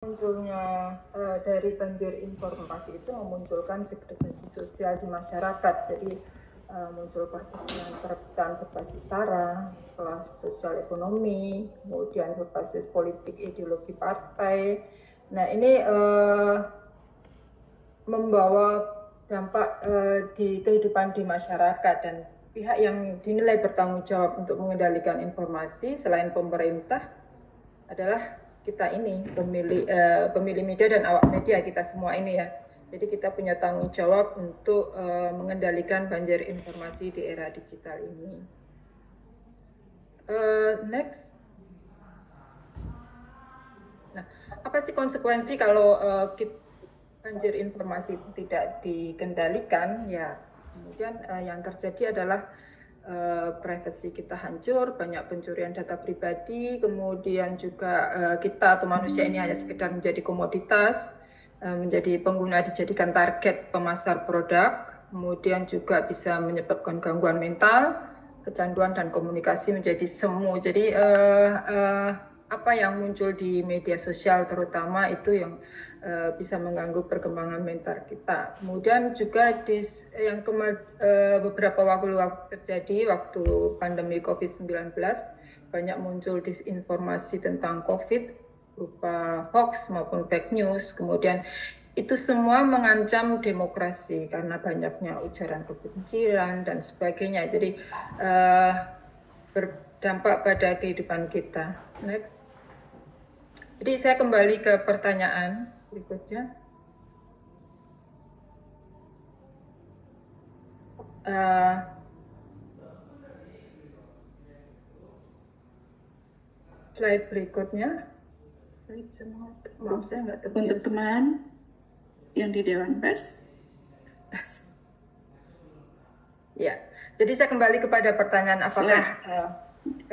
Munculnya dari banjir informasi itu memunculkan segregasi sosial di masyarakat. Jadi muncul perpecahan berbasis sara, kelas sosial ekonomi, kemudian berbasis politik ideologi partai. Nah ini membawa dampak di kehidupan di masyarakat, dan pihak yang dinilai bertanggung jawab untuk mengendalikan informasi selain pemerintah adalah kita ini, pemilih media dan awak media, kita semua ini ya. Jadi kita punya tanggung jawab untuk mengendalikan banjir informasi di era digital ini. Next. Nah, apa sih konsekuensi kalau banjir informasi itu tidak dikendalikan? Ya, kemudian yang terjadi adalah privasi kita hancur, banyak pencurian data pribadi, kemudian juga kita atau manusia ini hanya sekedar menjadi komoditas, menjadi pengguna, dijadikan target pemasar produk, kemudian juga bisa menyebabkan gangguan mental, kecanduan, dan komunikasi menjadi semu. Jadi apa yang muncul di media sosial terutama itu yang bisa mengganggu perkembangan mental kita. Kemudian juga yang beberapa waktu terjadi waktu pandemi COVID-19, banyak muncul disinformasi tentang COVID berupa hoax maupun fake news. Kemudian itu semua mengancam demokrasi karena banyaknya ujaran kebencian dan sebagainya. Jadi berdampak pada kehidupan kita. Next. Jadi saya kembali ke pertanyaan berikutnya. Slide berikutnya. Maaf, saya nggak terbiasa. Untuk teman yang di Dewan Pers. Ya, jadi saya kembali kepada pertanyaan apakah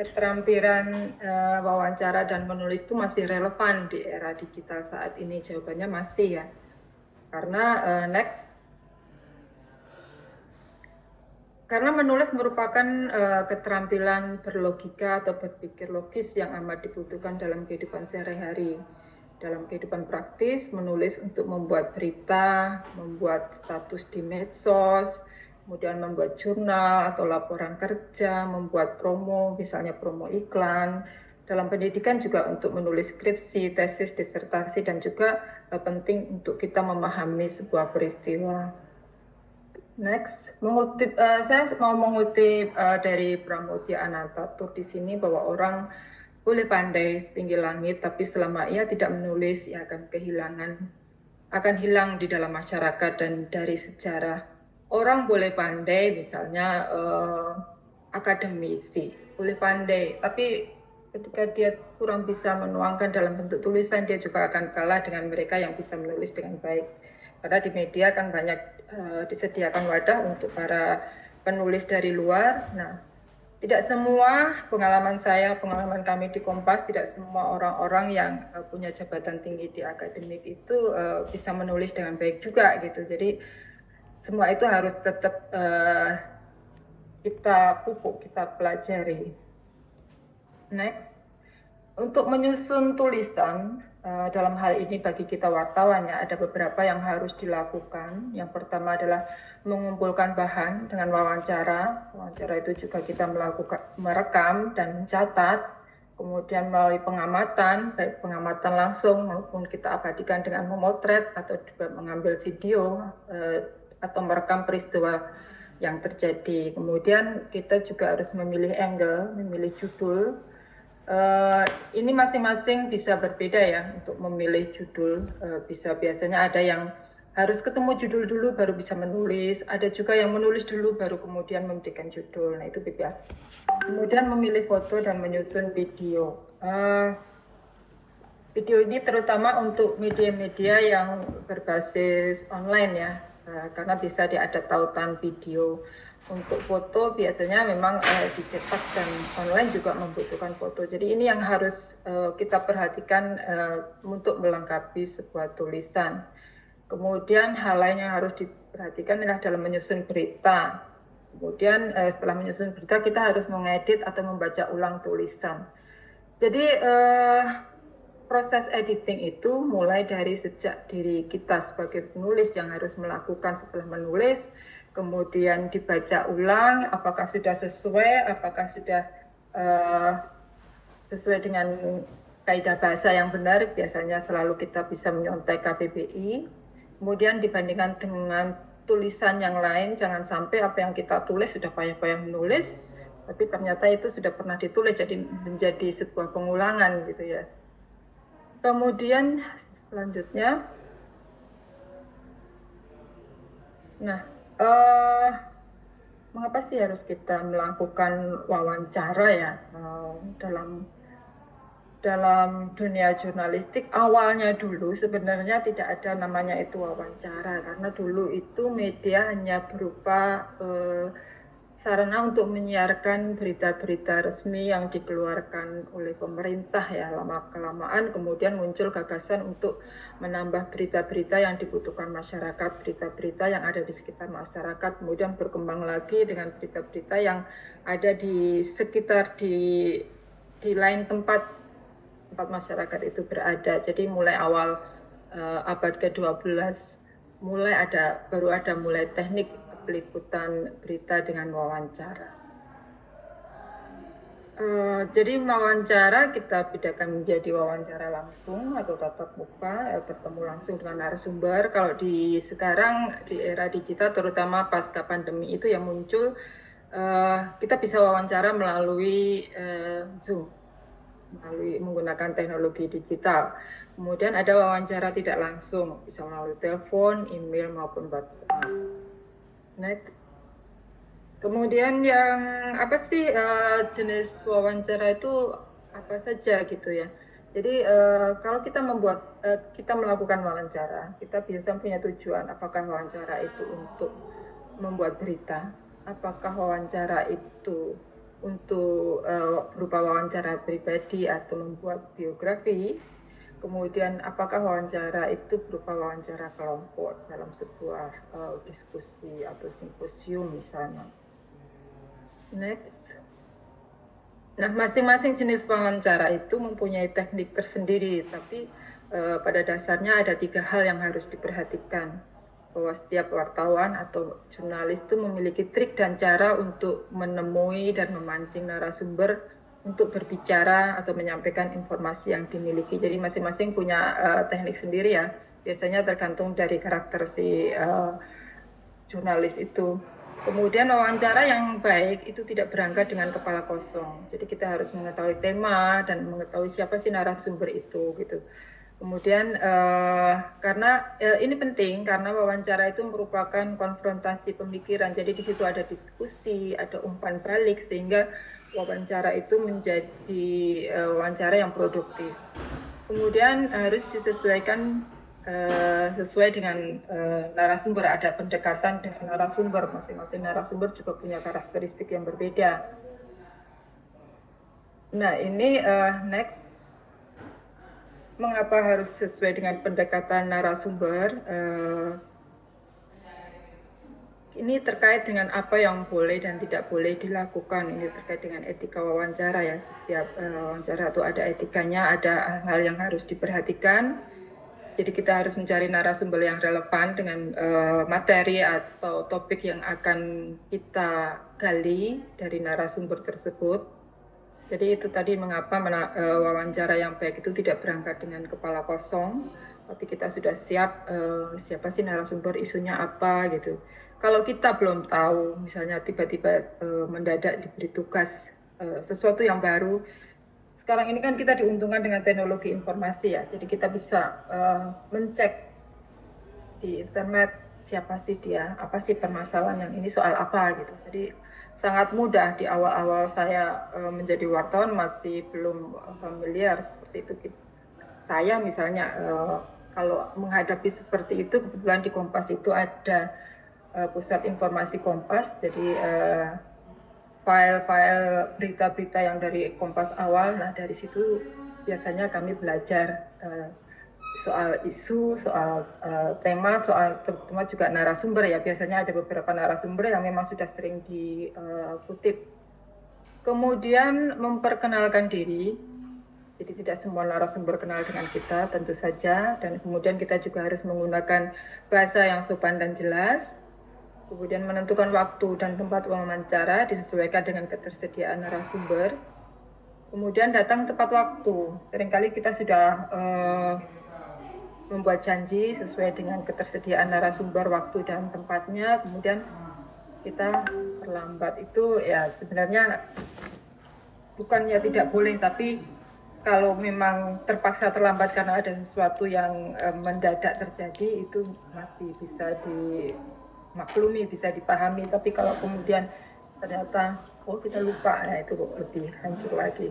keterampilan wawancara dan menulis itu masih relevan di era digital saat ini? Jawabannya masih ya. Karena next. Karena menulis merupakan keterampilan berlogika atau berpikir logis yang amat dibutuhkan dalam kehidupan sehari-hari. Dalam kehidupan praktis, menulis untuk membuat berita, membuat status di medsos, kemudian membuat jurnal atau laporan kerja, membuat promo, misalnya promo iklan. Dalam pendidikan juga untuk menulis skripsi, tesis, disertasi, dan juga penting untuk kita memahami sebuah peristiwa. Next, saya mau mengutip dari Pramudia Anantatur di sini bahwa orang boleh pandai setinggi langit, tapi selama ia tidak menulis, ia akan hilang di dalam masyarakat dan dari sejarah. Orang boleh pandai, misalnya akademisi, boleh pandai, tapi ketika dia kurang bisa menuangkan dalam bentuk tulisan, dia juga akan kalah dengan mereka yang bisa menulis dengan baik. Karena di media kan banyak disediakan wadah untuk para penulis dari luar. Nah, tidak semua pengalaman kami di Kompas, tidak semua orang-orang yang punya jabatan tinggi di akademik itu bisa menulis dengan baik juga gitu. Jadi semua itu harus tetap kita pupuk, kita pelajari. Next, untuk menyusun tulisan dalam hal ini bagi kita wartawan ya, ada beberapa yang harus dilakukan. Yang pertama adalah mengumpulkan bahan dengan wawancara. Wawancara itu juga kita merekam dan mencatat. Kemudian melalui pengamatan, baik pengamatan langsung maupun kita abadikan dengan memotret atau juga mengambil video atau merekam peristiwa yang terjadi. Kemudian kita juga harus memilih angle, memilih judul. Ini masing-masing bisa berbeda ya untuk memilih judul. Biasanya ada yang harus ketemu judul dulu baru bisa menulis, ada juga yang menulis dulu baru kemudian memberikan judul. Nah itu bebas. Kemudian memilih foto dan menyusun video. Video ini terutama untuk media-media yang berbasis online ya, karena bisa ada tautan video. Untuk foto biasanya memang dicetak dan online juga membutuhkan foto. Jadi ini yang harus kita perhatikan untuk melengkapi sebuah tulisan. Kemudian hal lain yang harus diperhatikan adalah dalam menyusun berita. Kemudian setelah menyusun berita kita harus mengedit atau membaca ulang tulisan. Jadi proses editing itu mulai dari sejak diri kita sebagai penulis yang harus melakukan setelah menulis, kemudian dibaca ulang, apakah sudah sesuai, apakah sudah sesuai dengan kaidah bahasa yang benar, biasanya selalu kita bisa menyontek KBBI. Kemudian dibandingkan dengan tulisan yang lain, jangan sampai apa yang kita tulis sudah payah-payah menulis, tapi ternyata itu sudah pernah ditulis, jadi menjadi sebuah pengulangan gitu ya. Kemudian selanjutnya, nah, mengapa sih harus kita melakukan wawancara ya dalam dunia jurnalistik? Awalnya dulu sebenarnya tidak ada namanya itu wawancara, karena dulu itu media hanya berupa sarana untuk menyiarkan berita-berita resmi yang dikeluarkan oleh pemerintah ya. Lama-kelamaan kemudian muncul gagasan untuk menambah berita-berita yang dibutuhkan masyarakat, berita-berita yang ada di sekitar masyarakat, kemudian berkembang lagi dengan berita-berita yang ada di sekitar di lain tempat masyarakat itu berada. Jadi mulai awal abad ke-12 baru ada teknik peliputan berita dengan wawancara. Jadi wawancara kita bedakan menjadi wawancara langsung atau tatap muka, bertemu langsung dengan narasumber. Kalau di sekarang di era digital, terutama pasca pandemi itu yang muncul, kita bisa wawancara melalui Zoom, menggunakan teknologi digital. Kemudian ada wawancara tidak langsung, bisa melalui telepon, email maupun WhatsApp. Next. Kemudian yang apa sih jenis wawancara itu apa saja gitu ya. Jadi kalau kita melakukan wawancara, kita biasanya punya tujuan. Apakah wawancara itu untuk membuat berita? Apakah wawancara itu untuk berupa wawancara pribadi atau membuat biografi? Kemudian apakah wawancara itu berupa wawancara kelompok dalam sebuah diskusi atau simposium misalnya. Next. Nah, masing-masing jenis wawancara itu mempunyai teknik tersendiri, tapi pada dasarnya ada 3 hal yang harus diperhatikan. Bahwa setiap wartawan atau jurnalis itu memiliki trik dan cara untuk menemui dan memancing narasumber untuk berbicara atau menyampaikan informasi yang dimiliki. Jadi masing-masing punya teknik sendiri ya. Biasanya tergantung dari karakter si jurnalis itu. Kemudian wawancara yang baik itu tidak berangkat dengan kepala kosong. Jadi kita harus mengetahui tema dan mengetahui siapa sih narasumber itu gitu. Kemudian karena ini penting karena wawancara itu merupakan konfrontasi pemikiran. Jadi di situ ada diskusi, ada umpan balik sehingga wawancara itu menjadi wawancara yang produktif. Kemudian harus disesuaikan sesuai dengan narasumber, ada pendekatan dengan narasumber. Masing-masing narasumber juga punya karakteristik yang berbeda. Nah ini next. Mengapa harus sesuai dengan pendekatan narasumber? Ini terkait dengan apa yang boleh dan tidak boleh dilakukan. Ini terkait dengan etika wawancara ya. Setiap wawancara itu ada etikanya, ada hal yang harus diperhatikan. Jadi kita harus mencari narasumber yang relevan dengan materi atau topik yang akan kita gali dari narasumber tersebut. Jadi itu tadi mengapa wawancara yang baik itu tidak berangkat dengan kepala kosong, tapi kita sudah siap siapa sih narasumber, isunya apa gitu. Kalau kita belum tahu, misalnya tiba-tiba mendadak diberi tugas sesuatu yang baru, sekarang ini kan kita diuntungkan dengan teknologi informasi ya, jadi kita bisa mencek di internet siapa sih dia, apa sih permasalahan yang ini soal apa gitu. Jadi sangat mudah. Di awal-awal saya menjadi wartawan masih belum familiar seperti itu. Saya misalnya kalau menghadapi seperti itu, kebetulan di Kompas itu ada pusat informasi Kompas, jadi file-file berita-berita yang dari Kompas awal, nah dari situ biasanya kami belajar soal isu, soal tema, soal terutama juga narasumber ya. Biasanya ada beberapa narasumber yang memang sudah sering dikutip. Kemudian memperkenalkan diri. Jadi tidak semua narasumber kenal dengan kita, tentu saja. Dan kemudian kita juga harus menggunakan bahasa yang sopan dan jelas. Kemudian menentukan waktu dan tempat wawancara disesuaikan dengan ketersediaan narasumber. Kemudian datang tepat waktu. Seringkali kita sudah membuat janji sesuai dengan ketersediaan narasumber, waktu dan tempatnya. Kemudian kita terlambat. Itu ya sebenarnya bukannya tidak boleh, tapi kalau memang terpaksa terlambat karena ada sesuatu yang mendadak terjadi, itu masih bisa dimaklumi, bisa dipahami. Tapi kalau kemudian ternyata kita lupa, nah itu lebih hancur lagi.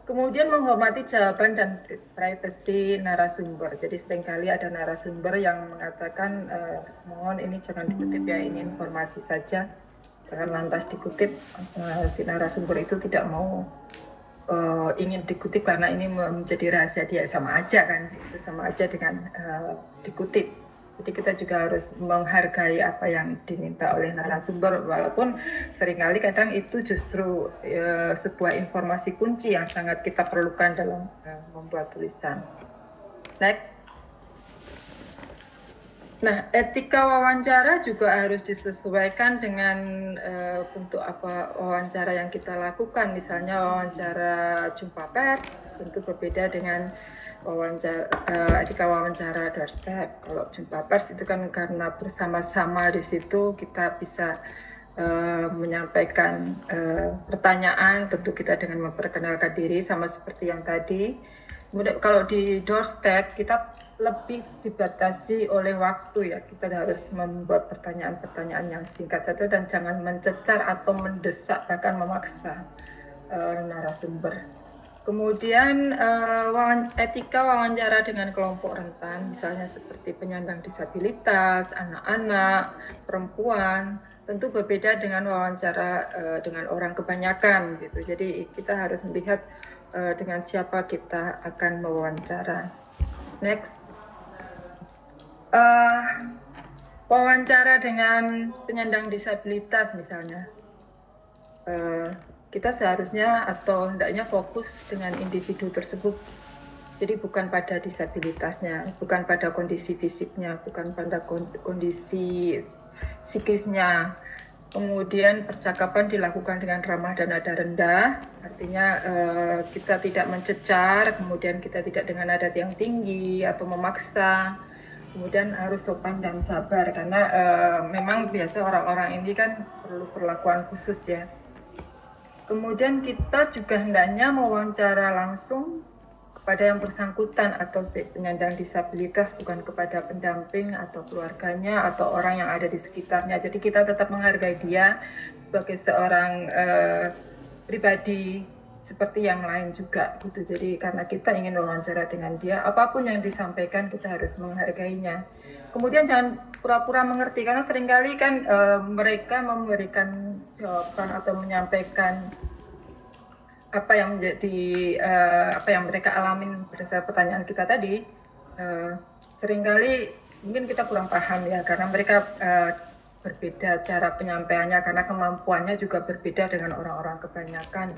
Kemudian menghormati jawaban dan privasi narasumber. Jadi seringkali ada narasumber yang mengatakan, mohon ini jangan dikutip ya, ini informasi saja, jangan lantas dikutip. Si narasumber itu tidak mau ingin dikutip karena ini menjadi rahasia dia, sama aja kan, itu sama aja dengan dikutip. Jadi kita juga harus menghargai apa yang diminta oleh narasumber, walaupun seringkali kadang itu justru sebuah informasi kunci yang sangat kita perlukan dalam membuat tulisan. Next. Nah, etika wawancara juga harus disesuaikan dengan bentuk apa wawancara yang kita lakukan. Misalnya wawancara jumpa pers tentu berbeda dengan etika wawancara doorstep. Kalau jumpa pers itu kan karena bersama-sama di situ kita bisa menyampaikan pertanyaan, tentu kita dengan memperkenalkan diri sama seperti yang tadi. Kemudian kalau di doorstep kita lebih dibatasi oleh waktu ya, kita harus membuat pertanyaan-pertanyaan yang singkat saja dan jangan mencecar atau mendesak bahkan memaksa narasumber. Kemudian etika wawancara dengan kelompok rentan, misalnya seperti penyandang disabilitas, anak-anak, perempuan, tentu berbeda dengan wawancara dengan orang kebanyakan gitu. Jadi kita harus melihat dengan siapa kita akan mewawancara. Next. Wawancara dengan penyandang disabilitas misalnya, kita seharusnya atau hendaknya fokus dengan individu tersebut. Jadi bukan pada disabilitasnya, bukan pada kondisi fisiknya, bukan pada kondisi psikisnya. Kemudian percakapan dilakukan dengan ramah dan nada rendah, artinya kita tidak mencecar, kemudian kita tidak dengan nada yang tinggi atau memaksa. Kemudian harus sopan dan sabar, karena memang biasa orang-orang ini kan perlu perlakuan khusus ya. Kemudian kita juga hendaknya mewawancara langsung kepada yang bersangkutan atau si penyandang disabilitas, bukan kepada pendamping atau keluarganya atau orang yang ada di sekitarnya. Jadi kita tetap menghargai dia sebagai seorang pribadi seperti yang lain juga gitu. Jadi karena kita ingin wawancara dengan dia, apapun yang disampaikan kita harus menghargainya. Kemudian jangan pura-pura mengerti, karena seringkali kan mereka memberikan jawaban atau menyampaikan apa yang menjadi apa yang mereka alamin berdasarkan pertanyaan kita tadi. Seringkali mungkin kita kurang paham ya, karena mereka berbeda cara penyampaiannya, karena kemampuannya juga berbeda dengan orang-orang kebanyakan.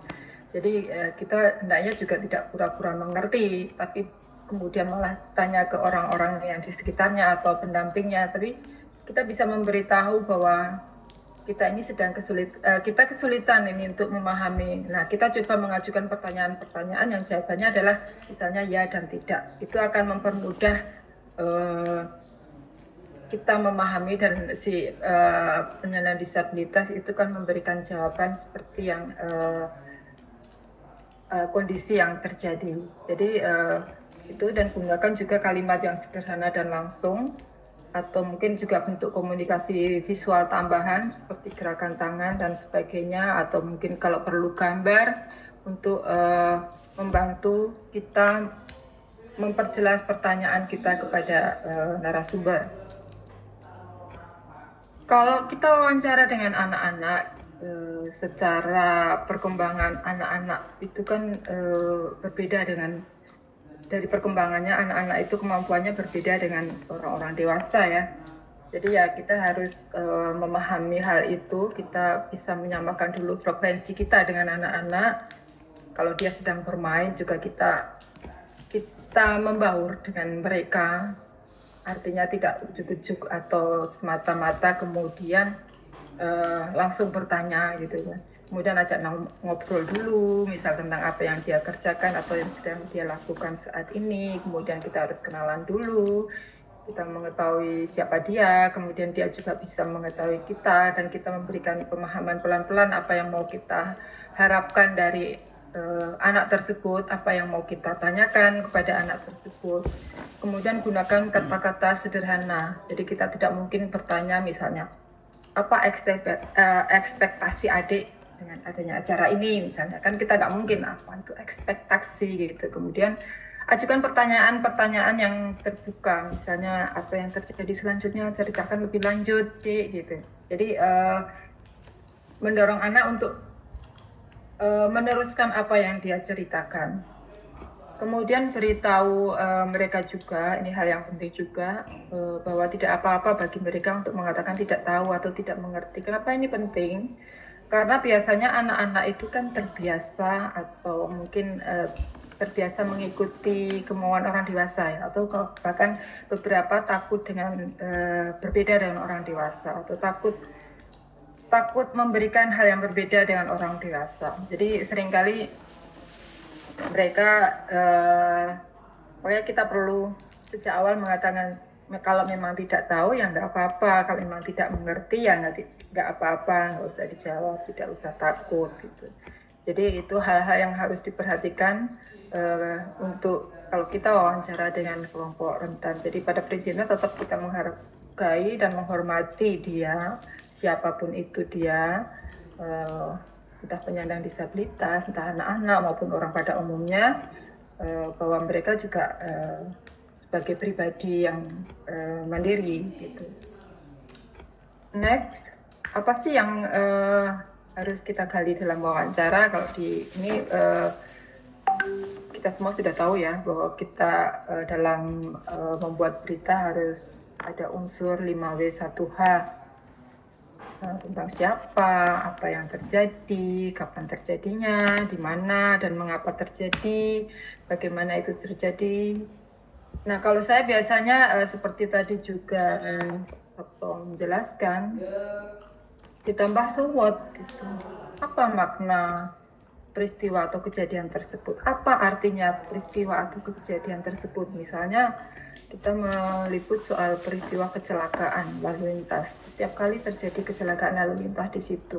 Jadi kita hendaknya juga tidak pura-pura mengerti, tapi kemudian malah tanya ke orang-orang yang di sekitarnya atau pendampingnya. Tapi kita bisa memberitahu bahwa kita ini sedang kesulitan ini untuk memahami. Nah, kita coba mengajukan pertanyaan-pertanyaan yang jawabannya adalah misalnya ya dan tidak. Itu akan mempermudah kita memahami, dan si penyandang disabilitas itu kan memberikan jawaban seperti yang kondisi yang terjadi. Jadi itu, dan gunakan juga kalimat yang sederhana dan langsung, atau mungkin juga bentuk komunikasi visual tambahan seperti gerakan tangan dan sebagainya, atau mungkin kalau perlu gambar untuk membantu kita memperjelas pertanyaan kita kepada narasumber. Kalau kita wawancara dengan anak-anak, secara perkembangan anak-anak itu kan berbeda dengan dari perkembangannya. Anak-anak itu kemampuannya berbeda dengan orang-orang dewasa ya. Jadi ya kita harus memahami hal itu. Kita bisa menyamakan dulu frekuensi kita dengan anak-anak. kalau dia sedang bermain juga kita membaur dengan mereka, artinya tidak ujuk-ujuk atau semata-mata kemudian langsung bertanya gitu kan. Kemudian ajak ngobrol dulu, misal tentang apa yang dia kerjakan atau yang sedang dia lakukan saat ini. Kemudian kita harus kenalan dulu, kita mengetahui siapa dia, kemudian dia juga bisa mengetahui kita, dan kita memberikan pemahaman pelan-pelan apa yang mau kita harapkan dari anak tersebut, apa yang mau kita tanyakan kepada anak tersebut. Kemudian gunakan kata-kata sederhana, jadi kita tidak mungkin bertanya misalnya, apa ekspektasi adik dengan adanya acara ini misalnya, kan kita nggak mungkin apa itu ekspektasi gitu. Kemudian ajukan pertanyaan-pertanyaan yang terbuka, misalnya apa yang terjadi selanjutnya, ceritakan lebih lanjut gitu. Jadi mendorong anak untuk meneruskan apa yang dia ceritakan. Kemudian beritahu mereka juga, ini hal yang penting juga, bahwa tidak apa-apa bagi mereka untuk mengatakan tidak tahu atau tidak mengerti. Kenapa ini penting? Karena biasanya anak-anak itu kan terbiasa atau mungkin terbiasa mengikuti kemauan orang dewasa ya, atau bahkan beberapa takut dengan berbeda dengan orang dewasa, atau takut memberikan hal yang berbeda dengan orang dewasa. Jadi seringkali mereka pokoknya kita perlu sejak awal mengatakan kalau memang tidak tahu ya nggak apa-apa, kalau memang tidak mengerti ya nggak apa-apa, nggak usah dijawab, tidak usah takut gitu. Jadi itu hal-hal yang harus diperhatikan untuk kalau kita wawancara dengan kelompok rentan. Jadi pada prinsipnya tetap kita menghargai dan menghormati dia, siapapun itu dia, entah penyandang disabilitas, entah anak-anak maupun orang pada umumnya, bahwa mereka juga sebagai pribadi yang mandiri gitu. Next, apa sih yang harus kita gali dalam wawancara? Kalau di ini kita semua sudah tahu ya bahwa kita dalam membuat berita harus ada unsur 5W1H. Tentang siapa, apa yang terjadi, kapan terjadinya, di mana dan mengapa terjadi, bagaimana itu terjadi. Nah, kalau saya biasanya seperti tadi juga Sabto menjelaskan, ditambah so what gitu. Apa makna peristiwa atau kejadian tersebut? Apa artinya peristiwa atau kejadian tersebut? Misalnya kita meliput soal peristiwa kecelakaan lalu lintas. Setiap kali terjadi kecelakaan lalu lintas di situ.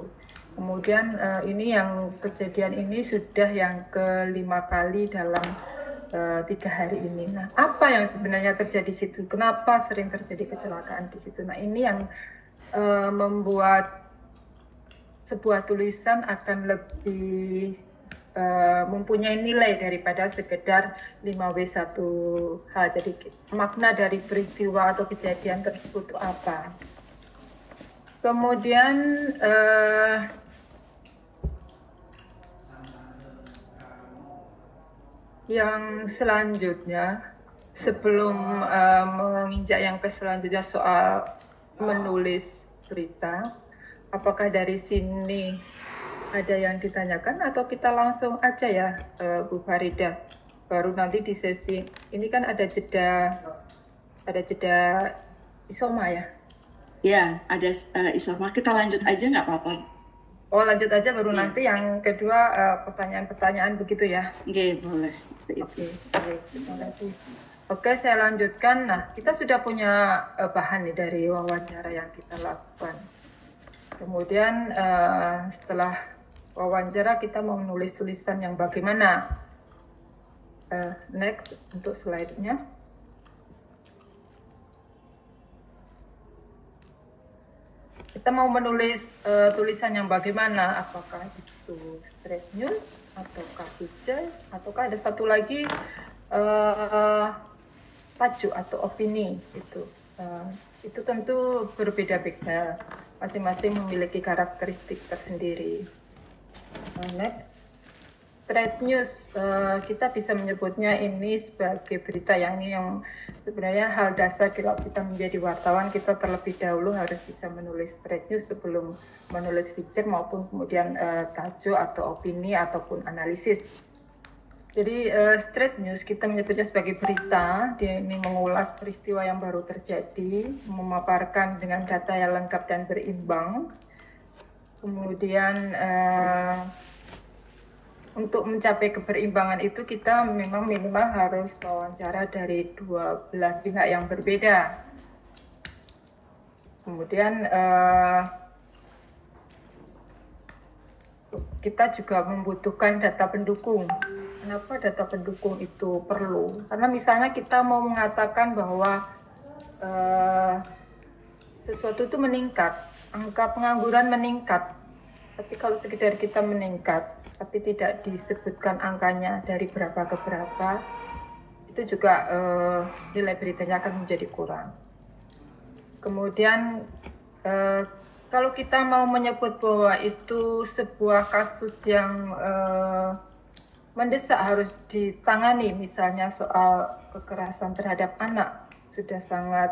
Kemudian ini yang kejadian ini sudah yang ke-5 kali dalam 3 hari ini. Nah, apa yang sebenarnya terjadi di situ? Kenapa sering terjadi kecelakaan di situ? Nah, ini yang membuat sebuah tulisan akan lebih mempunyai nilai daripada sekedar 5W1H. Jadi makna dari peristiwa atau kejadian tersebut itu apa. Kemudian yang selanjutnya, sebelum menginjak yang ke selanjutnya soal menulis berita, apakah dari sini ada yang ditanyakan atau kita langsung aja ya Bu Farida, baru nanti di sesi ini kan ada jeda isoma ya? Ya, ada isoma, kita lanjut aja nggak apa-apa. Oh, lanjut aja baru nanti yang kedua pertanyaan-pertanyaan begitu ya? Oke, boleh. Oke, terima kasih. Oke, saya lanjutkan. Nah, kita sudah punya bahan nih dari wawancara yang kita lakukan. Kemudian setelah wawancara kita mau menulis tulisan yang bagaimana. Next untuk slide-nya. Kita mau menulis tulisan yang bagaimana, apakah itu straight news, ataukah feature, ataukah ada satu lagi tajuk atau opini itu. Itu tentu berbeda-beda, masing-masing memiliki karakteristik tersendiri. Next. straight news, kita bisa menyebutnya ini sebagai berita yang sebenarnya hal dasar kalau kita menjadi wartawan, kita terlebih dahulu harus bisa menulis straight news sebelum menulis feature maupun kemudian tajuk atau opini ataupun analisis. Jadi straight news kita menyebutnya sebagai berita, dia ini mengulas peristiwa yang baru terjadi, memaparkan dengan data yang lengkap dan berimbang. Kemudian untuk mencapai keberimbangan itu kita memang minimal harus wawancara dari dua belah pihak yang berbeda. Kemudian kita juga membutuhkan data pendukung. Kenapa data pendukung itu perlu? Karena misalnya kita mau mengatakan bahwa sesuatu itu meningkat, angka pengangguran meningkat. Tapi kalau sekedar kita meningkat, tapi tidak disebutkan angkanya dari berapa ke berapa, itu juga nilai beritanya akan menjadi kurang. Kemudian kalau kita mau menyebut bahwa itu sebuah kasus yang mendesak harus ditangani, misalnya soal kekerasan terhadap anak, sudah sangat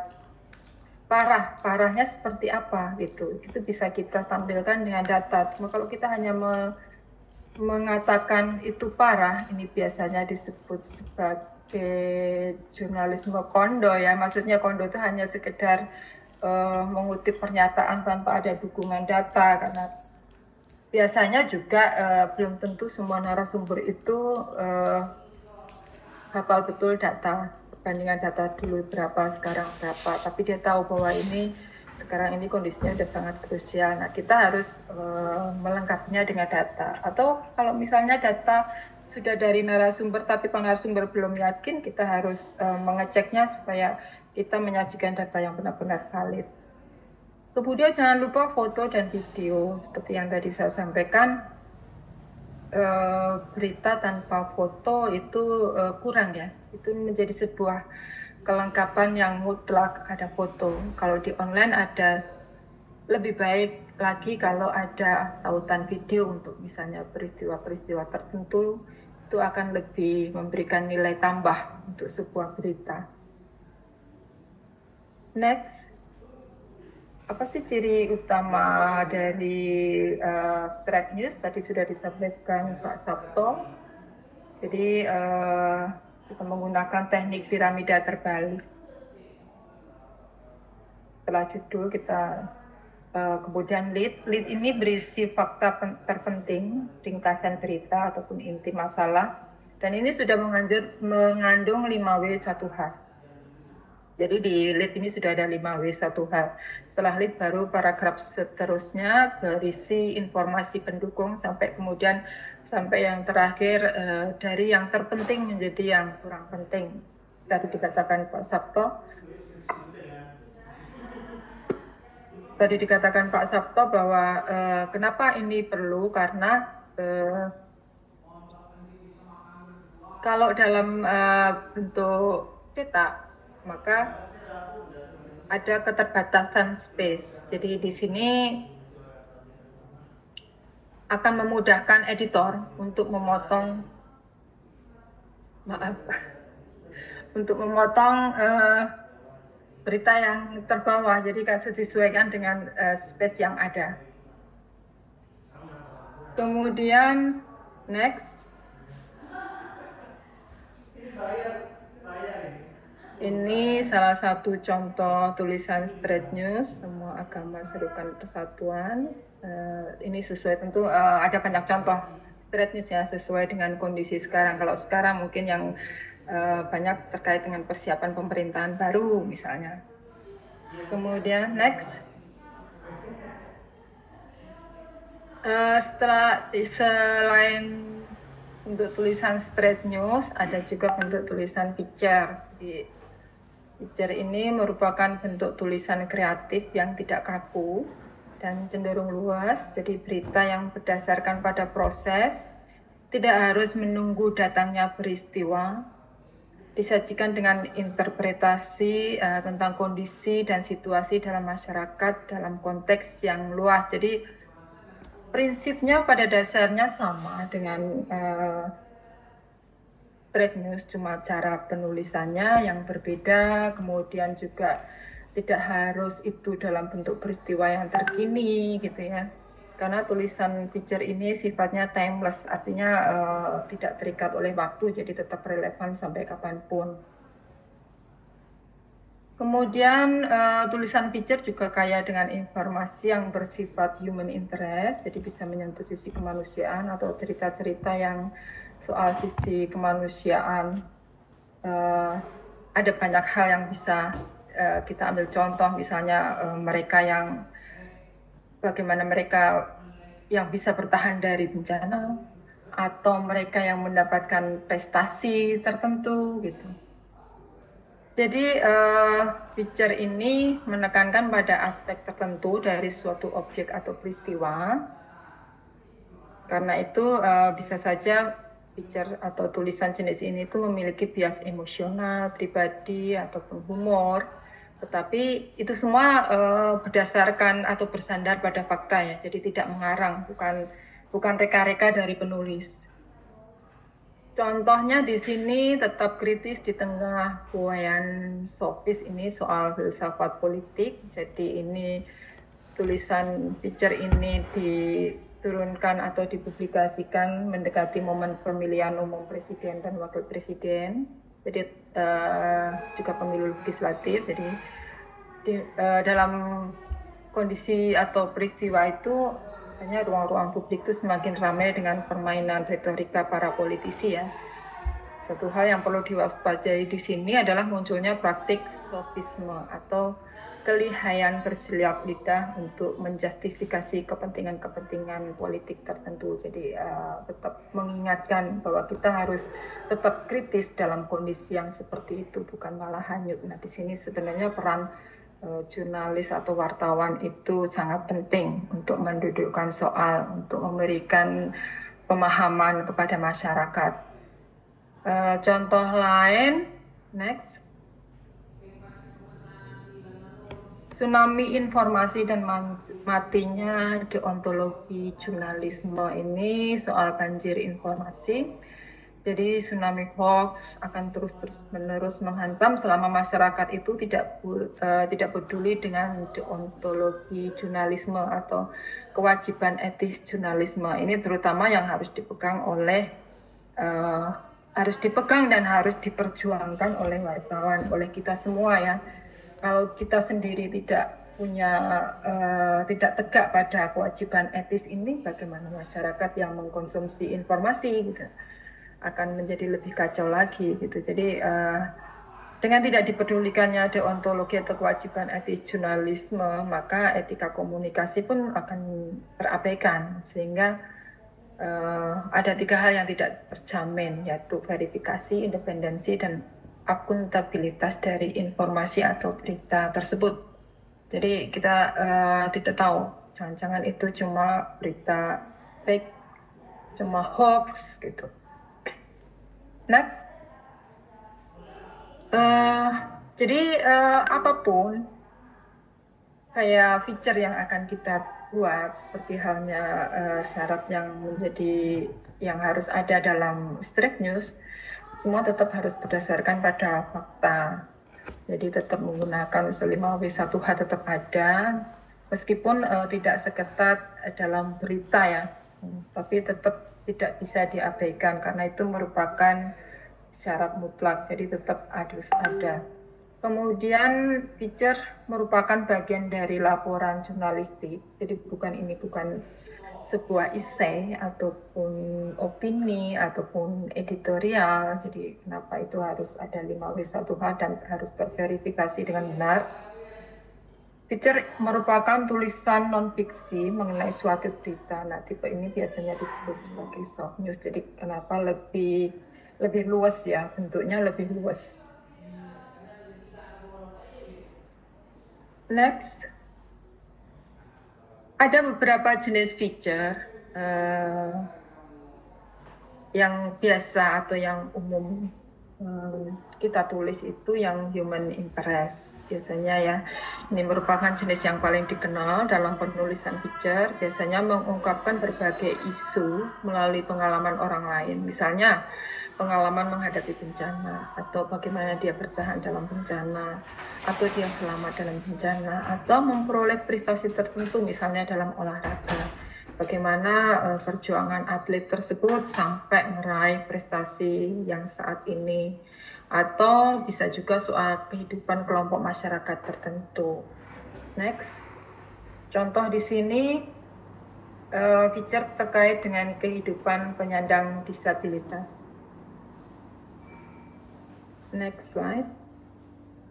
parahnya seperti apa gitu, itu bisa kita tampilkan dengan data. Cuma kalau kita hanya mengatakan itu parah, ini biasanya disebut sebagai jurnalisme kondo ya, maksudnya kondo itu hanya sekedar mengutip pernyataan tanpa ada dukungan data, karena biasanya juga belum tentu semua narasumber itu hafal betul data, perbandingan data dulu berapa, sekarang berapa, tapi dia tahu bahwa ini sekarang ini kondisinya sudah sangat krusial. Nah, kita harus melengkapinya dengan data. Atau kalau misalnya data sudah dari narasumber tapi narasumber belum yakin, kita harus mengeceknya supaya kita menyajikan data yang benar-benar valid. Kemudian jangan lupa foto dan video. Seperti yang tadi saya sampaikan, berita tanpa foto itu kurang ya. Itu menjadi sebuah kelengkapan yang mutlak, ada foto. Kalau di online ada, lebih baik lagi kalau ada tautan video untuk misalnya peristiwa-peristiwa tertentu, itu akan lebih memberikan nilai tambah untuk sebuah berita. Next, apa sih ciri utama dari straight news? Tadi sudah disampaikan Pak Sabto. Jadi kita menggunakan teknik piramida terbalik. Setelah judul kita kemudian lead ini berisi fakta terpenting, ringkasan berita ataupun inti masalah, dan ini sudah mengandung 5W1H. Jadi di lead ini sudah ada 5W1H. Setelah lead baru paragraf seterusnya berisi informasi pendukung sampai yang terakhir dari yang terpenting menjadi yang kurang penting. Tadi dikatakan Pak Sabto bahwa kenapa ini perlu, karena kalau dalam bentuk cetak maka ada keterbatasan space. Jadi di sini akan memudahkan editor untuk memotong berita yang terbawah, jadi kan disesuaikan dengan space yang ada. Kemudian next, ini salah satu contoh tulisan straight news, semua agama serukan persatuan. Ini sesuai, tentu ada banyak contoh straight news yang sesuai dengan kondisi sekarang. Kalau sekarang mungkin yang banyak terkait dengan persiapan pemerintahan baru misalnya. Kemudian next, selain untuk tulisan straight news, ada juga bentuk tulisan picture. Picture ini merupakan bentuk tulisan kreatif yang tidak kaku dan cenderung luas. Jadi berita yang berdasarkan pada proses, tidak harus menunggu datangnya peristiwa, disajikan dengan interpretasi tentang kondisi dan situasi dalam masyarakat dalam konteks yang luas. Jadi prinsipnya pada dasarnya sama dengan straight news, cuma cara penulisannya yang berbeda, kemudian juga tidak harus itu dalam bentuk peristiwa yang terkini gitu ya. Karena tulisan feature ini sifatnya timeless, artinya tidak terikat oleh waktu, jadi tetap relevan sampai kapanpun. Kemudian tulisan feature juga kaya dengan informasi yang bersifat human interest, jadi bisa menyentuh sisi kemanusiaan atau cerita-cerita yang soal sisi kemanusiaan. Ada banyak hal yang bisa kita ambil contoh, misalnya mereka yang bagaimana mereka yang bisa bertahan dari bencana, atau mereka yang mendapatkan prestasi tertentu gitu. Jadi feature ini menekankan pada aspek tertentu dari suatu objek atau peristiwa. Karena itu bisa saja feature atau tulisan jenis ini itu memiliki bias emosional, pribadi, ataupun humor. Tetapi itu semua berdasarkan atau bersandar pada fakta ya. Jadi tidak mengarang, bukan reka-reka dari penulis. Contohnya di sini tetap kritis di tengah buayan sofis ini soal filsafat politik. Jadi ini tulisan feature ini diturunkan atau dipublikasikan mendekati momen pemilihan umum presiden dan wakil presiden. Jadi juga pemilu legislatif. Jadi dalam kondisi atau peristiwa itu biasanya ruang-ruang publik itu semakin ramai dengan permainan retorika para politisi ya. Satu hal yang perlu diwaspadai di sini adalah munculnya praktik sofisme atau kelihayan bersiap lidah untuk menjustifikasi kepentingan-kepentingan politik tertentu. Jadi tetap mengingatkan bahwa kita harus tetap kritis dalam kondisi yang seperti itu, bukan malah hanyut. Nah, di sini sebenarnya peran jurnalis atau wartawan itu sangat penting untuk mendudukkan soal, untuk memberikan pemahaman kepada masyarakat. Contoh lain, next. Tsunami informasi dan matinya deontologi jurnalisme ini soal banjir informasi. Jadi tsunami hoax akan terus-menerus menghantam selama masyarakat itu tidak peduli dengan deontologi jurnalisme atau kewajiban etis jurnalisme. Ini terutama yang harus dipegang dan harus diperjuangkan oleh wartawan, oleh kita semua ya. Kalau kita sendiri tidak tegak pada kewajiban etis ini, bagaimana masyarakat yang mengkonsumsi informasi gitu akan menjadi lebih kacau lagi gitu. Jadi dengan tidak dipedulikannya deontologi atau kewajiban etis jurnalisme, maka etika komunikasi pun akan terabaikan, sehingga ada 3 hal yang tidak terjamin, yaitu verifikasi, independensi, dan akuntabilitas dari informasi atau berita tersebut. Jadi kita tidak tahu, jangan-jangan itu cuma berita fake, cuma hoax gitu. Next. Jadi apapun kayak feature yang akan kita buat, seperti halnya syarat yang harus ada dalam straight news, semua tetap harus berdasarkan pada fakta. Jadi tetap menggunakan unsur 5W1H tetap ada, meskipun tidak seketat dalam berita ya, tapi tetap tidak bisa diabaikan karena itu merupakan syarat mutlak, jadi tetap harus ada. Kemudian feature merupakan bagian dari laporan jurnalistik, jadi bukan sebuah esai ataupun opini ataupun editorial. Jadi kenapa itu harus ada 5W1H dan harus terverifikasi dengan benar. Feature merupakan tulisan non-fiksi mengenai suatu berita. Nah, tipe ini biasanya disebut sebagai soft news. Jadi kenapa lebih luas ya, bentuknya lebih luas. Next. Ada beberapa jenis feature yang biasa atau yang umum kita tulis itu yang human interest biasanya ya. Ini merupakan jenis yang paling dikenal dalam penulisan feature, biasanya mengungkapkan berbagai isu melalui pengalaman orang lain. Misalnya pengalaman menghadapi bencana, atau bagaimana dia bertahan dalam bencana, atau dia selamat dalam bencana, atau memperoleh prestasi tertentu misalnya dalam olahraga. Bagaimana perjuangan atlet tersebut sampai meraih prestasi yang saat ini, atau bisa juga soal kehidupan kelompok masyarakat tertentu. Next, contoh di sini feature terkait dengan kehidupan penyandang disabilitas. Next slide.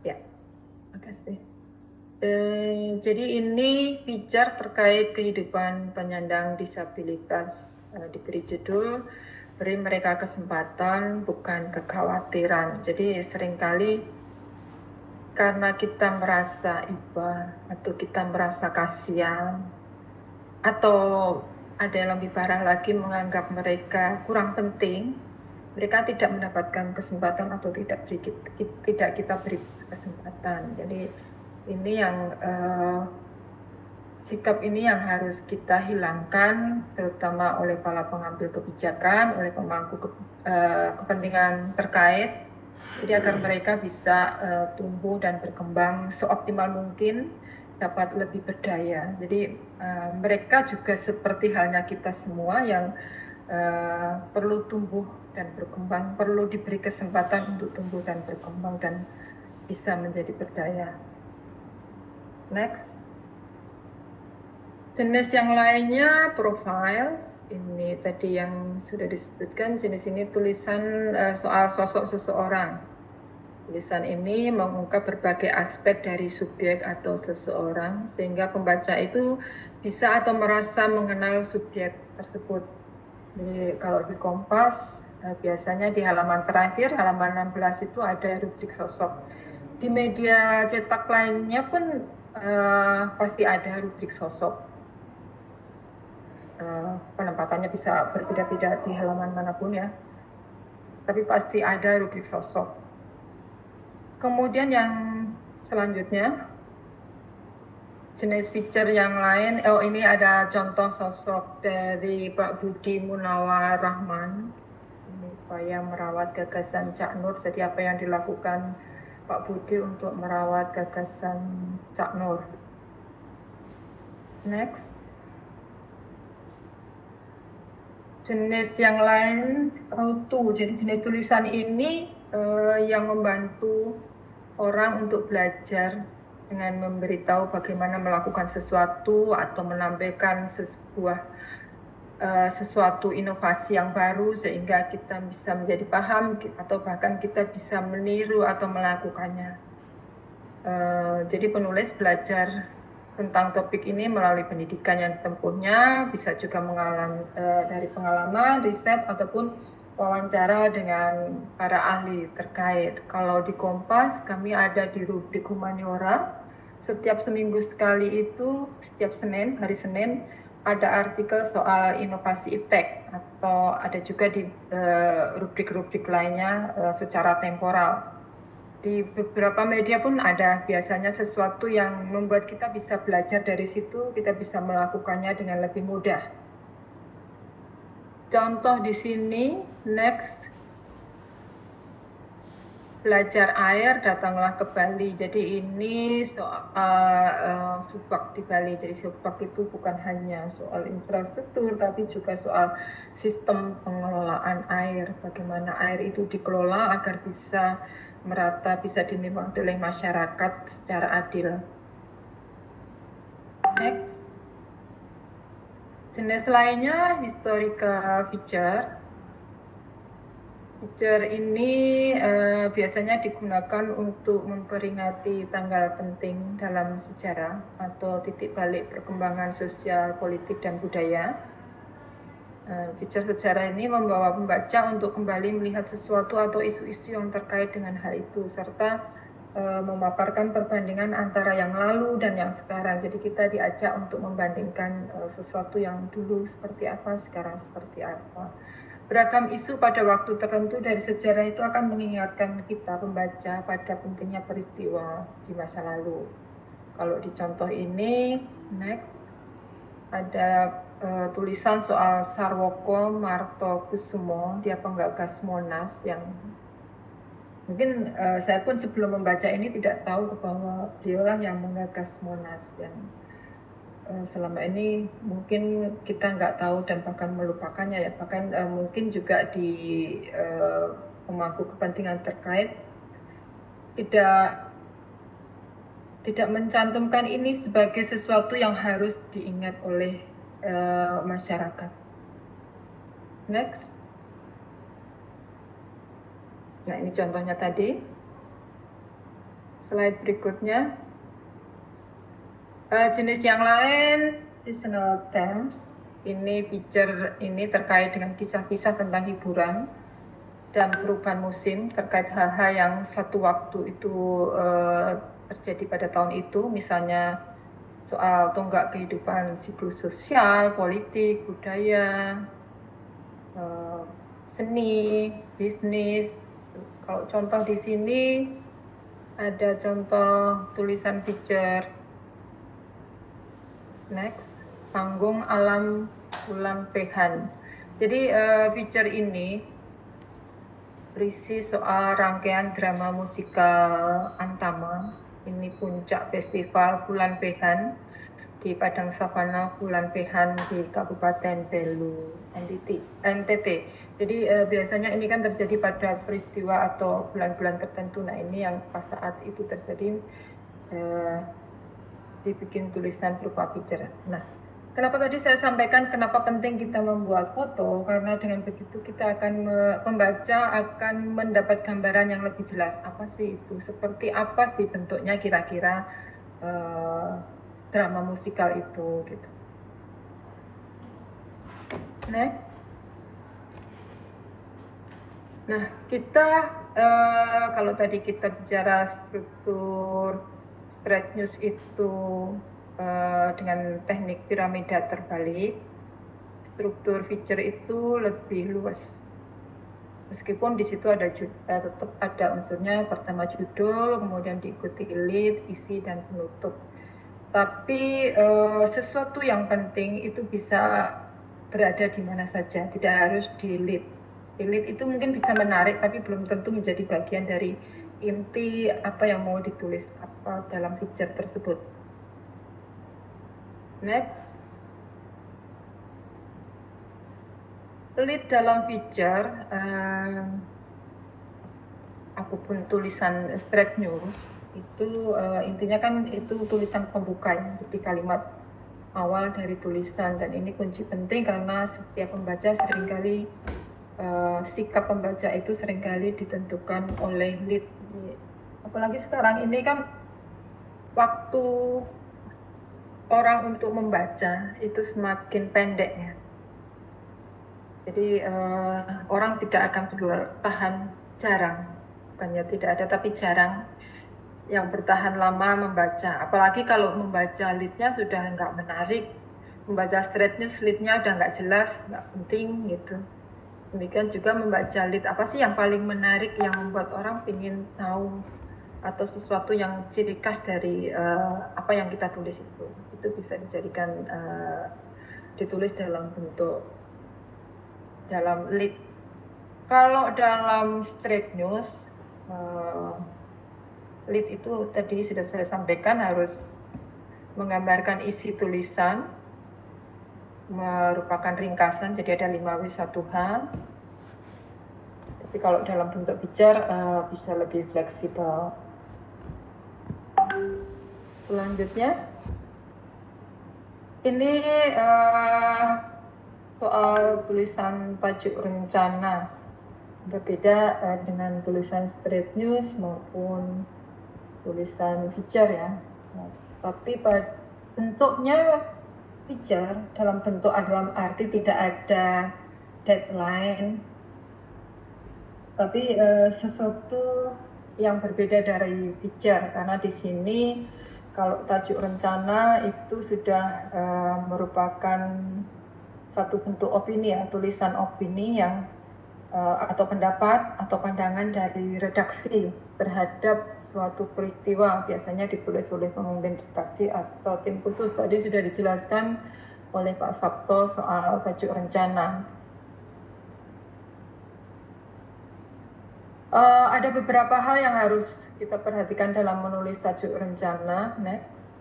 Ya, makasih. Jadi ini feature terkait kehidupan penyandang disabilitas, diberi judul beri mereka kesempatan bukan kekhawatiran. Jadi seringkali karena kita merasa iba atau kita merasa kasihan atau ada yang lebih parah lagi menganggap mereka kurang penting, mereka tidak mendapatkan kesempatan atau tidak kita beri kesempatan. Jadi ini yang sikap ini yang harus kita hilangkan, terutama oleh para pengambil kebijakan, oleh pemangku kepentingan terkait, jadi agar mereka bisa tumbuh dan berkembang seoptimal mungkin, dapat lebih berdaya. Jadi mereka juga seperti halnya kita semua yang perlu tumbuh dan berkembang, perlu diberi kesempatan untuk tumbuh dan berkembang dan bisa menjadi berdaya. Next. Jenis yang lainnya profiles. Ini tadi yang sudah disebutkan, jenis ini tulisan soal sosok seseorang. Tulisan ini mengungkap berbagai aspek dari subjek atau seseorang sehingga pembaca itu bisa atau merasa mengenal subjek tersebut. Jadi kalau di Kompas biasanya di halaman terakhir, halaman 16 itu ada rubrik sosok. Di media cetak lainnya pun pasti ada rubrik sosok. Penempatannya bisa berbeda-beda di halaman manapun ya. Tapi pasti ada rubrik sosok. Kemudian yang selanjutnya, jenis feature yang lain, ini ada contoh sosok dari Pak Budi Munawar Rahman. Ini upaya merawat gagasan Cak Nur. Jadi apa yang dilakukan Pak Budi untuk merawat gagasan Cak Nur. Next. Jenis yang lain, jadi jenis tulisan ini yang membantu orang untuk belajar dengan memberitahu bagaimana melakukan sesuatu atau menampilkan sesuatu inovasi yang baru sehingga kita bisa menjadi paham atau bahkan kita bisa meniru atau melakukannya. Jadi penulis belajar tentang topik ini melalui pendidikan yang ditempuhnya, bisa juga dari pengalaman, riset, ataupun wawancara dengan para ahli terkait. Kalau di Kompas, kami ada di rubrik humaniora. Setiap seminggu sekali itu, setiap Senin, hari Senin, ada artikel soal inovasi iptek, atau ada juga di rubrik-rubrik lainnya secara temporal. Di beberapa media pun ada biasanya sesuatu yang membuat kita bisa belajar dari situ, kita bisa melakukannya dengan lebih mudah. Contoh di sini, next, belajar air, datanglah ke Bali. Jadi ini soal subak di Bali. Jadi subak itu bukan hanya soal infrastruktur, tapi juga soal sistem pengelolaan air. Bagaimana air itu dikelola agar bisa merata, bisa dinikmati oleh masyarakat secara adil. Next. Jenis lainnya historical feature. Feature ini biasanya digunakan untuk memperingati tanggal penting dalam sejarah atau titik balik perkembangan sosial, politik, dan budaya. Feature sejarah ini membawa pembaca untuk kembali melihat sesuatu atau isu-isu yang terkait dengan hal itu, serta memaparkan perbandingan antara yang lalu dan yang sekarang. Jadi kita diajak untuk membandingkan sesuatu yang dulu seperti apa, sekarang seperti apa. Beragam isu pada waktu tertentu dari sejarah itu akan mengingatkan kita pembaca pada pentingnya peristiwa di masa lalu. Kalau di contoh ini, next, ada tulisan soal Sarwoko Martokusumo, dia penggagas Monas yang mungkin saya pun sebelum membaca ini tidak tahu bahwa beliaulah yang menggagas Monas, yang selama ini mungkin kita nggak tahu dan bahkan melupakannya ya, bahkan mungkin juga di pemangku kepentingan terkait tidak mencantumkan ini sebagai sesuatu yang harus diingat oleh masyarakat. Next. Nah, ini contohnya tadi. Slide berikutnya. Jenis yang lain, seasonal themes. Ini feature ini terkait dengan kisah-kisah tentang hiburan dan perubahan musim terkait hal-hal yang satu waktu itu terjadi pada tahun itu, misalnya soal tonggak kehidupan siklus sosial, politik, budaya, seni, bisnis. Kalau contoh di sini ada contoh tulisan feature. Next, panggung alam bulan Pehan. Jadi feature ini berisi soal rangkaian drama musikal Antama. Ini puncak festival Bulan Pehan di Padang Savana Bulan Pehan di Kabupaten Belu, NTT. Jadi biasanya ini kan terjadi pada peristiwa atau bulan-bulan tertentu. Nah, ini yang pas saat itu terjadi dibikin tulisan berupa picture. Nah, kenapa tadi saya sampaikan kenapa penting kita membuat foto, karena dengan begitu kita akan pembaca akan mendapat gambaran yang lebih jelas. Apa sih itu? Seperti apa sih bentuknya kira-kira drama musikal itu gitu. Next. Nah, kita kalau tadi kita bicara struktur straight news itu dengan teknik piramida terbalik, struktur feature itu lebih luas. Meskipun di situ ada tetap ada unsurnya, pertama judul, kemudian diikuti lead, isi, dan penutup. Tapi sesuatu yang penting itu bisa berada di mana saja, tidak harus di lead. Di lead itu mungkin bisa menarik, tapi belum tentu menjadi bagian dari inti apa yang mau ditulis apa dalam feature tersebut. Next. Lead dalam feature, apapun tulisan straight news, itu intinya kan itu tulisan pembuka ya, jadi kalimat awal dari tulisan, dan ini kunci penting karena setiap pembaca seringkali sikap pembaca itu seringkali ditentukan oleh lead. Jadi, apalagi sekarang ini kan waktu orang untuk membaca itu semakin pendek ya. Jadi orang tidak akan bertahan jarang, bukannya tidak ada tapi jarang yang bertahan lama membaca. Apalagi kalau membaca leadnya sudah nggak menarik, membaca straight news leadnya udah nggak jelas, nggak penting gitu. Demikian juga membaca lead apa sih yang paling menarik yang membuat orang ingin tahu atau sesuatu yang ciri khas dari apa yang kita tulis itu bisa dijadikan ditulis dalam bentuk dalam lead. Kalau dalam straight news lead itu tadi sudah saya sampaikan harus menggambarkan isi tulisan, merupakan ringkasan, jadi ada 5W1H. Tapi kalau dalam bentuk picture bisa lebih fleksibel. Selanjutnya, ini soal tulisan tajuk rencana. Berbeda dengan tulisan straight news maupun tulisan feature ya. Nah, tapi bentuknya feature dalam arti tidak ada deadline, tapi sesuatu yang berbeda dari feature, karena di sini kalau tajuk rencana itu sudah merupakan satu bentuk opini ya, tulisan opini yang atau pendapat atau pandangan dari redaksi terhadap suatu peristiwa, biasanya ditulis oleh pemimpin redaksi atau tim khusus. Tadi sudah dijelaskan oleh Pak Sabto soal tajuk rencana. Ada beberapa hal yang harus kita perhatikan dalam menulis tajuk rencana. Next.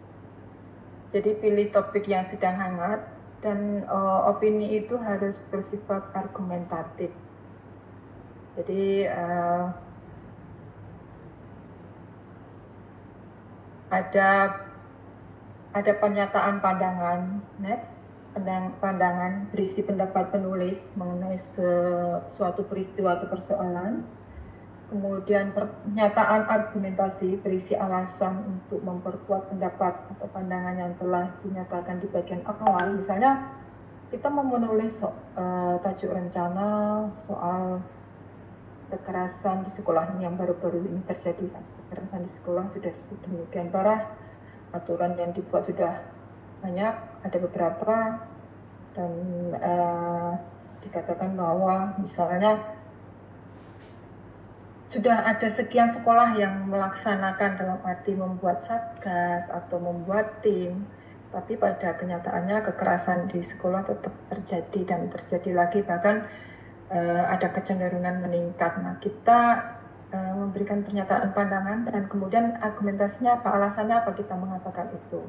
Jadi pilih topik yang sedang hangat dan opini itu harus bersifat argumentatif. Jadi ada pernyataan pandangan. Next. Pandangan berisi pendapat penulis mengenai suatu peristiwa atau persoalan. Kemudian pernyataan argumentasi berisi alasan untuk memperkuat pendapat atau pandangan yang telah dinyatakan di bagian awal. Misalnya kita mau menulis tajuk rencana soal kekerasan di sekolah yang baru-baru ini terjadi. Kekerasan di sekolah sudah sedemikian parah, aturan yang dibuat sudah banyak, ada beberapa, dan dikatakan bahwa misalnya sudah ada sekian sekolah yang melaksanakan dalam arti membuat satgas atau membuat tim, tapi pada kenyataannya kekerasan di sekolah tetap terjadi dan terjadi lagi, bahkan ada kecenderungan meningkat. Nah, kita memberikan pernyataan pandangan dan kemudian argumentasinya apa, alasannya apa kita mengatakan itu.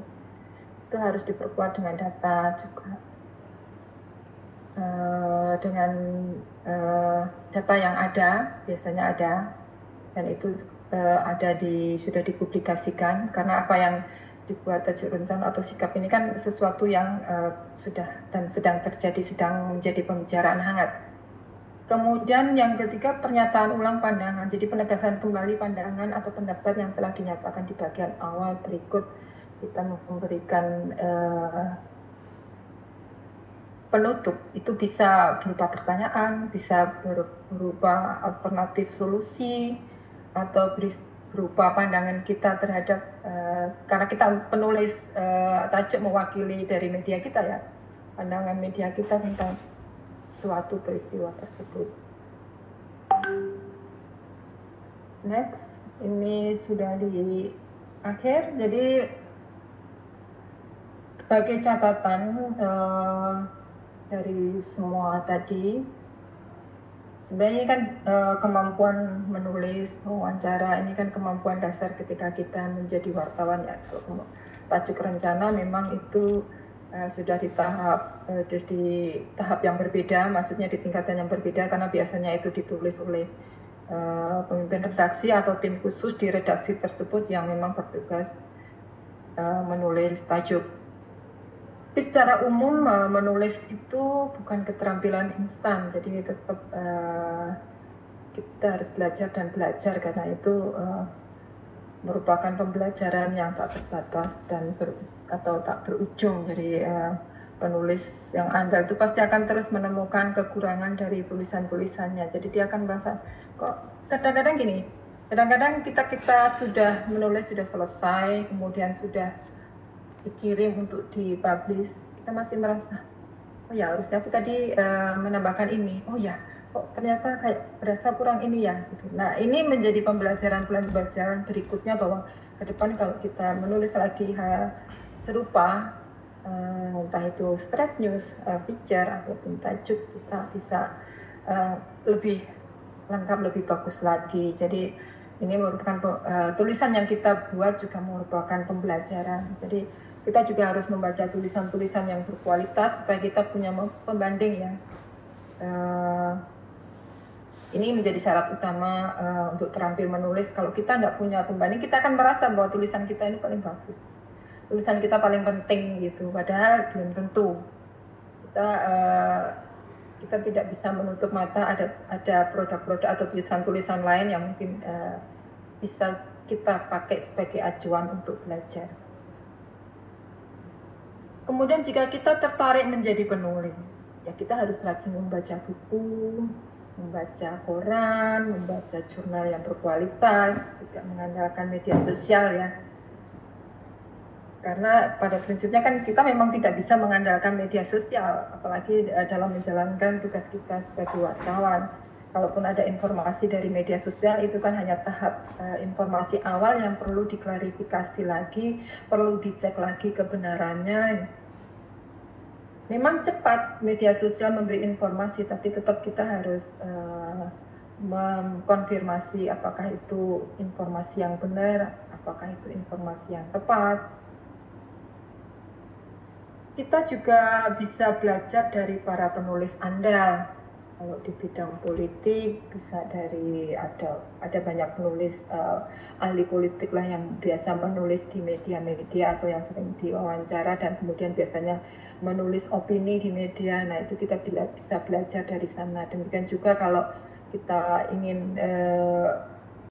Itu harus diperkuat dengan data juga. Dengan data yang ada, biasanya ada, dan itu sudah dipublikasikan, karena apa yang dibuat tajuk rencana atau sikap ini kan sesuatu yang sudah dan sedang terjadi, sedang menjadi pembicaraan hangat. Kemudian yang ketiga, pernyataan ulang pandangan, jadi penegasan kembali pandangan atau pendapat yang telah dinyatakan di bagian awal. Berikut kita memberikan penutup, itu bisa berupa pertanyaan, bisa berupa alternatif solusi, atau berupa pandangan kita terhadap, karena kita penulis tajuk mewakili dari media kita ya, pandangan media kita tentang suatu peristiwa tersebut. Next, ini sudah di akhir, jadi sebagai catatan dari semua tadi, sebenarnya ini kan kemampuan menulis, wawancara, ini kan kemampuan dasar ketika kita menjadi wartawan ya. Kalau tajuk rencana memang itu sudah di tahap yang berbeda, maksudnya di tingkatan yang berbeda, karena biasanya itu ditulis oleh pemimpin redaksi atau tim khusus di redaksi tersebut yang memang bertugas menulis tajuk. Tapi secara umum menulis itu bukan keterampilan instan, jadi tetap kita harus belajar dan belajar, karena itu merupakan pembelajaran yang tak terbatas dan atau tak berujung. Jadi penulis yang andal itu pasti akan terus menemukan kekurangan dari tulisan-tulisannya. Jadi dia akan merasa kok kadang-kadang gini, kadang-kadang kita sudah menulis, sudah selesai, kemudian sudah dikirim untuk dipublish, kita masih merasa oh ya harusnya aku tadi menambahkan ini, oh ya kok ternyata kayak berasa kurang ini ya gitu. Nah, ini menjadi pembelajaran berikutnya bahwa ke depan kalau kita menulis lagi hal serupa, entah itu straight news, picture ataupun tajuk, kita bisa lebih lengkap, lebih bagus lagi. Jadi ini merupakan tulisan yang kita buat juga merupakan pembelajaran. Jadi kita juga harus membaca tulisan-tulisan yang berkualitas supaya kita punya pembanding ya. Ini menjadi syarat utama untuk terampil menulis. Kalau kita nggak punya pembanding, kita akan merasa bahwa tulisan kita ini paling bagus, tulisan kita paling penting gitu. Padahal belum tentu. Kita tidak bisa menutup mata ada produk-produk atau tulisan-tulisan lain yang mungkin bisa kita pakai sebagai acuan untuk belajar. Kemudian jika kita tertarik menjadi penulis, ya kita harus rajin membaca buku, membaca koran, membaca jurnal yang berkualitas, tidak mengandalkan media sosial ya. Karena pada prinsipnya kan kita memang tidak bisa mengandalkan media sosial, apalagi dalam menjalankan tugas kita sebagai wartawan. kalaupun ada informasi dari media sosial itu kan hanya tahap informasi awal yang perlu diklarifikasi lagi, perlu dicek lagi kebenarannya. Memang cepat media sosial memberi informasi, tapi tetap kita harus mengkonfirmasi apakah itu informasi yang benar, apakah itu informasi yang tepat. Kita juga bisa belajar dari para penulis andal. Kalau di bidang politik bisa dari ada banyak penulis ahli politik lah yang biasa menulis di media-media atau yang sering diwawancara dan kemudian biasanya menulis opini di media. Nah itu kita bisa belajar dari sana. Demikian juga kalau kita ingin